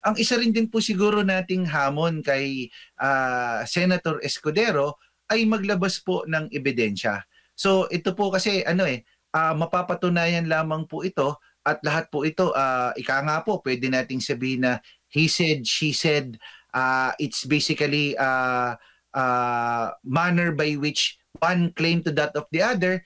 ang isa rin din po siguro nating hamon kay Senator Escudero ay maglabas po ng ebidensya. So ito po kasi mapapatunayan lamang po ito at lahat po ito ika nga po pwede nating sabihin na he said, she said, it's basically manner by which one claim to that of the other,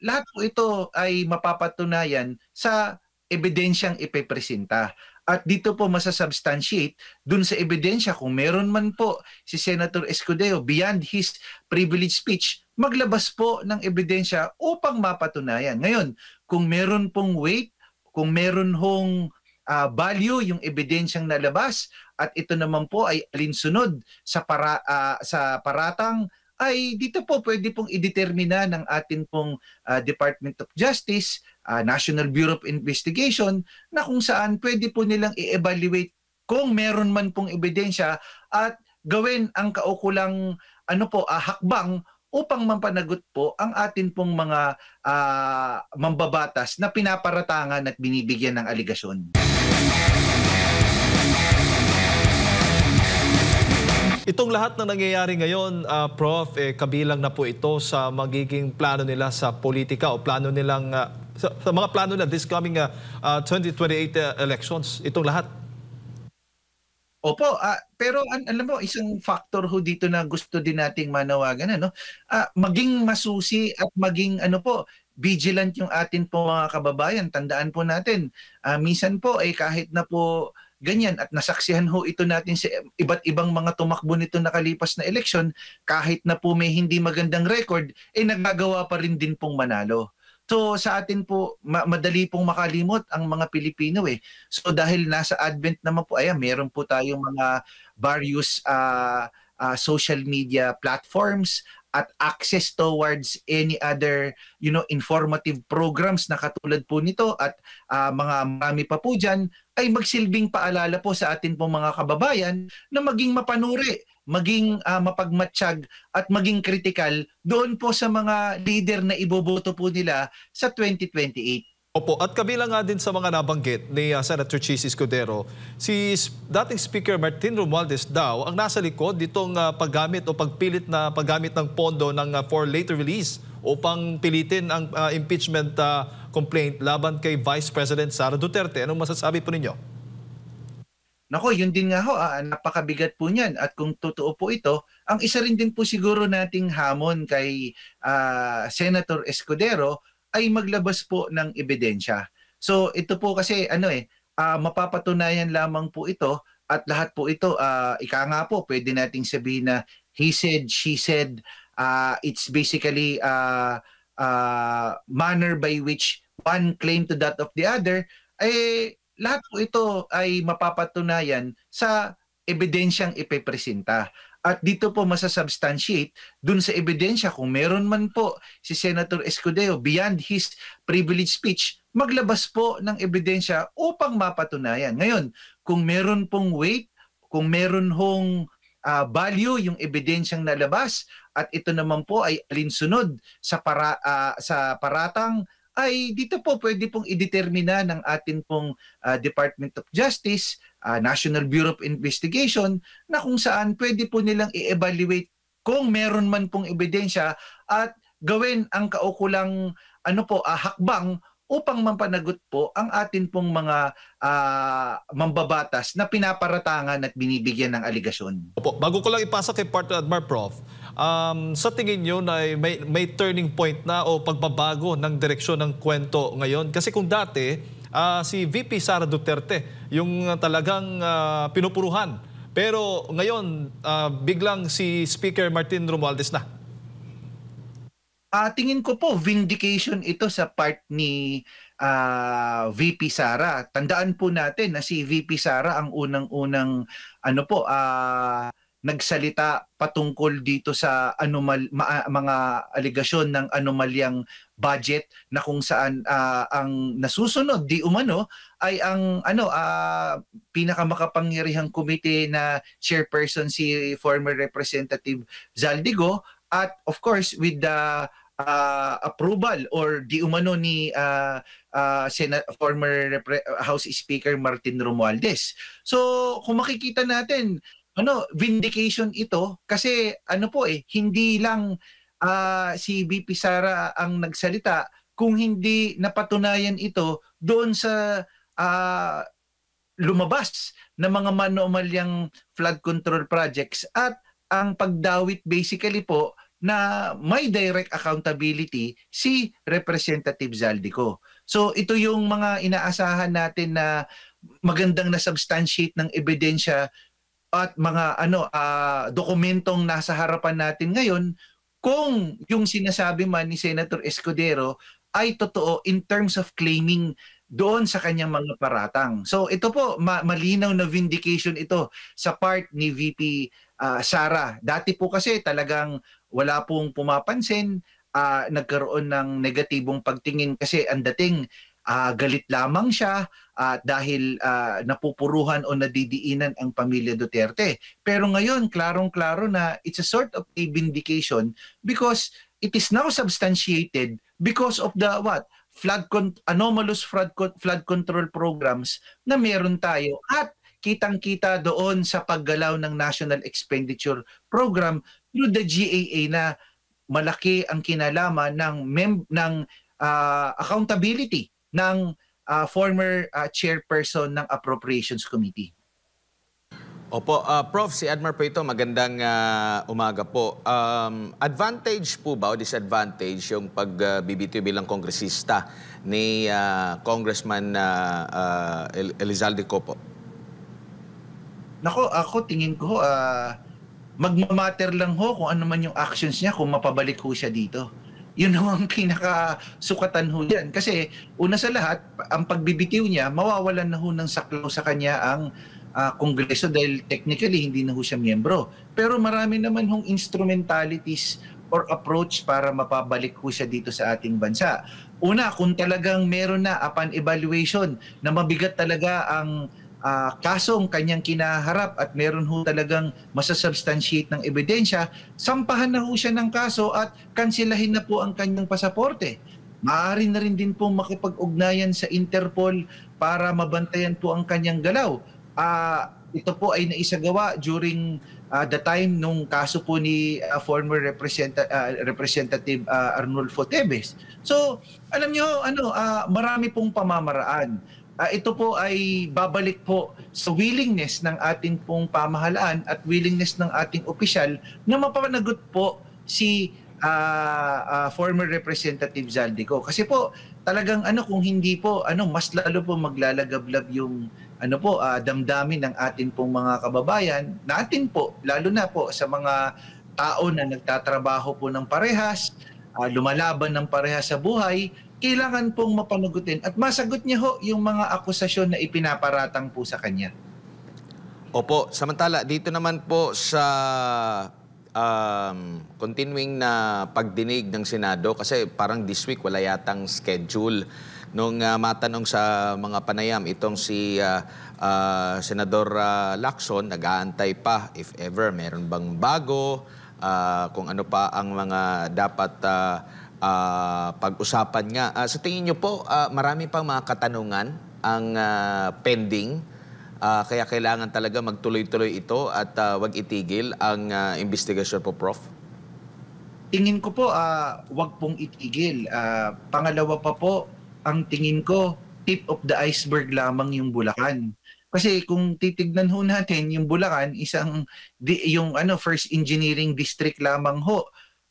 lahat po ito ay mapapatunayan sa ebidensyang ipepresenta. At dito po masasubstantiate dun sa ebidensya kung meron man po si Senator Escudero beyond his privileged speech, maglabas po ng ebidensya upang mapatunayan. Ngayon, kung meron pong weight, kung meron hong value yung ebidensyang nalabas at ito naman po ay alinsunod sa paratang, ay dito po pwede pong idetermina ng atin pong Department of Justice, National Bureau of Investigation, na kung saan pwede po nilang i-evaluate kung meron man pong ebidensya at gawin ang kaukulang hakbang upang mampanagot po ang atin pong mga mambabatas na pinaparatangan at binibigyan ng aligasyon. Itong lahat na nangyayari ngayon, Prof, kabilang na po ito sa magiging plano nila sa politika o plano nilang, sa mga plano na this coming 2028 elections, itong lahat. Opo, pero alam mo, isang factor ho dito na gusto din nating manawagan, maging masusi at maging vigilant yung atin po mga kababayan. Tandaan po natin, minsan po kahit na po ganyan at nasaksihan ho ito natin sa iba't ibang mga tumakbo nito nakalipas na eleksyon, kahit na po may hindi magandang record, nagagawa pa rin din pong manalo. So sa atin po, madali pong makalimot ang mga Pilipino So dahil nasa advent naman po, meron po tayong mga various social media platforms at access towards any other informative programs na katulad po nito at marami pa po dyan, ay magsilbing paalala po sa atin po mga kababayan na maging mapanuri, maging mapagmatsyag at maging kritikal doon po sa mga leader na iboboto po nila sa 2028. Opo, at kabilang nga din sa mga nabanggit ni Senator Chis Escudero, si dating Speaker Martin Romualdez daw ang nasa likod ditong paggamit o pagpilit na paggamit ng pondo for later release upang pilitin ang impeachment complaint laban kay Vice President Sara Duterte. Anong masasabi po ninyo? Nako, yun din nga ho, napakabigat po niyan. At kung totoo po ito, ang isa rin din po siguro nating hamon kay Senator Escudero ay maglabas po ng ebidensya. So ito po kasi mapapatunayan lamang po ito at lahat po ito ika nga po pwede nating sabihin na he said, she said, it's basically manner by which one claim to that of the other, lahat po ito ay mapapatunayan sa ebidensyang ipepresenta. At dito po masasubstantiate dun sa ebidensya kung meron man po si Senator Escudero beyond his privileged speech, maglabas po ng ebidensya upang mapatunayan. Ngayon, kung meron pong weight, kung meron hong value yung ebidensyang nalabas at ito naman po ay alinsunod sa paratang, ay dito po pwede pong idetermina ng atin pong Department of Justice, National Bureau of Investigation, na kung saan pwede po nilang i-evaluate kung meron man pong ebidensya at gawin ang kaukulang hakbang upang mampanagot po ang atin pong mga mambabatas na pinaparatangan at binibigyan ng aligasyon. Opo, bago ko lang ipasa kay Partner Admar, Prof, sa tingin nyo na may turning point na o pagbabago ng direksyon ng kwento ngayon? Kasi kung dati, si VP Sara Duterte yung talagang pinupuruhan. Pero ngayon, biglang si Speaker Martin Romualdez na. Tingin ko po vindication ito sa part ni VP Sara. Tandaan po natin na si VP Sara ang unang-unang nagsalita patungkol dito sa mga aligasyon ng anomalyang budget na kung saan ang nasusunod di umano ay ang pinakamakapangyarihang komite na chairperson si former Representative Zaldigo, at of course with the approval or di umano ni House Speaker Martin Romualdez. So kung makikita natin, vindication ito kasi hindi lang si VP Sara ang nagsalita, kung hindi napatunayan ito doon sa lumabas na mga manomalyang flood control projects at ang pagdawit basically po na may direct accountability si Representative Zaldico. So ito yung mga inaasahan natin na magandang na substantiate ng ebidensya at mga dokumentong nasa harapan natin ngayon kung yung sinasabi man ni Senator Escudero ay totoo in terms of claiming doon sa kanyang mga paratang. So ito po, malinaw na vindication ito sa part ni VP Sara. Dati po kasi talagang wala pong pumapansin, nagkaroon ng negatibong pagtingin kasi ang dating galit lamang siya dahil napupuruhan o nadidiinan ang pamilya Duterte. Pero ngayon, klarong-klaro na it's a sort of a vindication because it is now substantiated because of the anomalous flood control programs na meron tayo at kitang-kita doon sa paggalaw ng National Expenditure Program through the GAA na malaki ang kinalaman ng accountability ng former chairperson ng Appropriations Committee. Opo, Prof, si Admar po ito, magandang umaga po. Advantage po ba o disadvantage yung pagbibitiw bilang kongresista ni Congressman Elizalde po? Ako tingin ko magmamatter lang kung ano man yung actions niya kung mapabalik siya dito. Yun ang pinakasukatan diyan. Kasi una sa lahat, ang pagbibitiw niya, mawawalan na ng saklaw sa kanya ang Kongreso dahil technically hindi na siya miyembro. Pero marami naman instrumentalities or approach para mapabalik siya dito sa ating bansa. Una, kung talagang meron na upon evaluation na mabigat talaga ang kasong kanyang kinaharap at meron talagang masasubstantiate ng ebidensya, sampahan na siya ng kaso at kansilahin na po ang kanyang pasaporte. Maaari na rin din po makipag-ugnayan sa Interpol para mabantayan po ang kanyang galaw. Ito po ay naisagawa during the time nung kaso po ni former Representative Arnulfo Teves. So, alam nyo, marami pong pamamaraan. Ito po ay babalik po sa willingness ng ating pong pamahalaan at willingness ng ating opisyal na mapanagot po si former Representative Zaldico. Kasi po talagang kung hindi po mas lalo po maglalagablab yung damdamin ng ating pong mga kababayan natin po, lalo na po sa mga tao na nagtatrabaho po ng parehas, lumalaban ng parehas sa buhay. Kailangan pong mapanagutin at masagot niya yung mga akusasyon na ipinaparatang po sa kanya. Opo, samantala dito naman po sa continuing na pagdinig ng Senado kasi parang this week wala yatang schedule. Nung matanong sa mga panayam itong si Senador Lacson, nag-aantay pa if ever meron bang bago, kung ano pa ang mga dapat pag-usapan nga. Sa tingin niyo po, marami pang mga katanungan ang pending, kaya kailangan talaga magtuloy-tuloy ito at wag itigil ang investigasyon po, Prof? Tingin ko po, wag pong itigil. Pangalawa pa po, ang tingin ko, tip of the iceberg lamang yung Bulacan. Kasi kung titignan natin, yung Bulacan, first engineering district lamang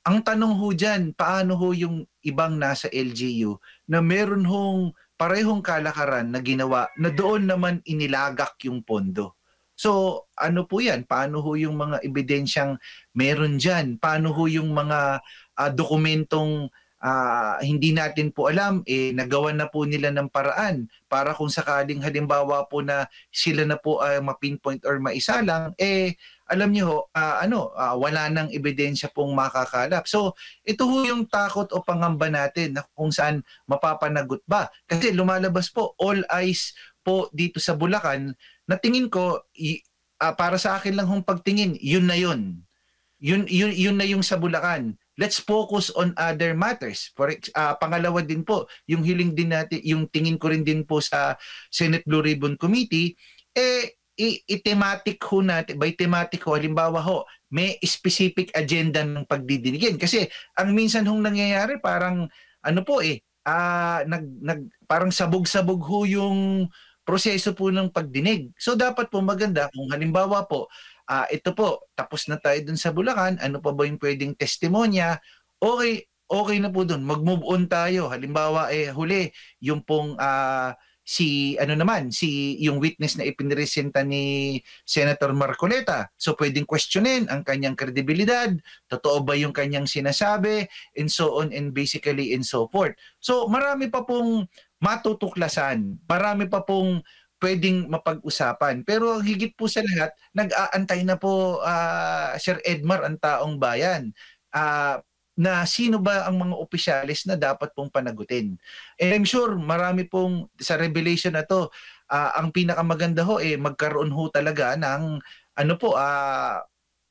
Ang tanong dyan, paano yung ibang nasa LGU na meron parehong kalakaran na ginawa na doon naman inilagak yung pondo. So ano po yan? Paano yung mga ebidensyang meron dyan? Paano yung mga dokumentong hindi natin po alam, nagawa na po nila ng paraan para kung sakaling halimbawa po na sila na po ma-pinpoint or maisalang, alam niyo wala nang ebidensya pong makakalap. So ito yung takot o pangamba natin na kung saan mapapanagot ba. Kasi lumalabas po, all eyes po dito sa Bulacan na tingin ko, para sa akin lang pagtingin, yun na yun. Yun na yung sa Bulacan. let's focus on other matters. Pangalawa din po, yung hiling din natin, yung tingin ko rin din po sa Senate Blue Ribbon Committee, i-thematic ho natin, by thematic ho, halimbawa ho, may specific agenda ng pagdidinigin. Kasi ang minsan hong nangyayari, parang parang sabog-sabog ho yung proseso po ng pagdinig. So dapat po maganda kung halimbawa po, ito po, tapos na tayo dun sa Bulacan, ano pa ba yung pwedeng testimonya? Okay na po dun, mag-move on tayo. Halimbawa, huli, yung pong yung witness na ipinresenta ni Senator Marcoleta. So pwedeng questionin ang kanyang kredibilidad, totoo ba yung kanyang sinasabi, and so on and basically and so forth. So marami pa pong matutuklasan, marami pa pong pwedeng mapag-usapan. Pero ang higit po sa lahat, nag-aantay na po Sir Edmar ang taong bayan. Na sino ba ang mga opisyalis na dapat pong panagutin. And I'm sure marami pong sa revelation na to, ang pinakamaganda ho magkaroon ho talaga ng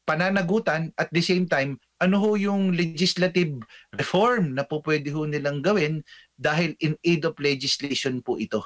pananagutan at the same time ano ho yung legislative reform na po pwede ho nilang gawin dahil in aid of legislation po ito.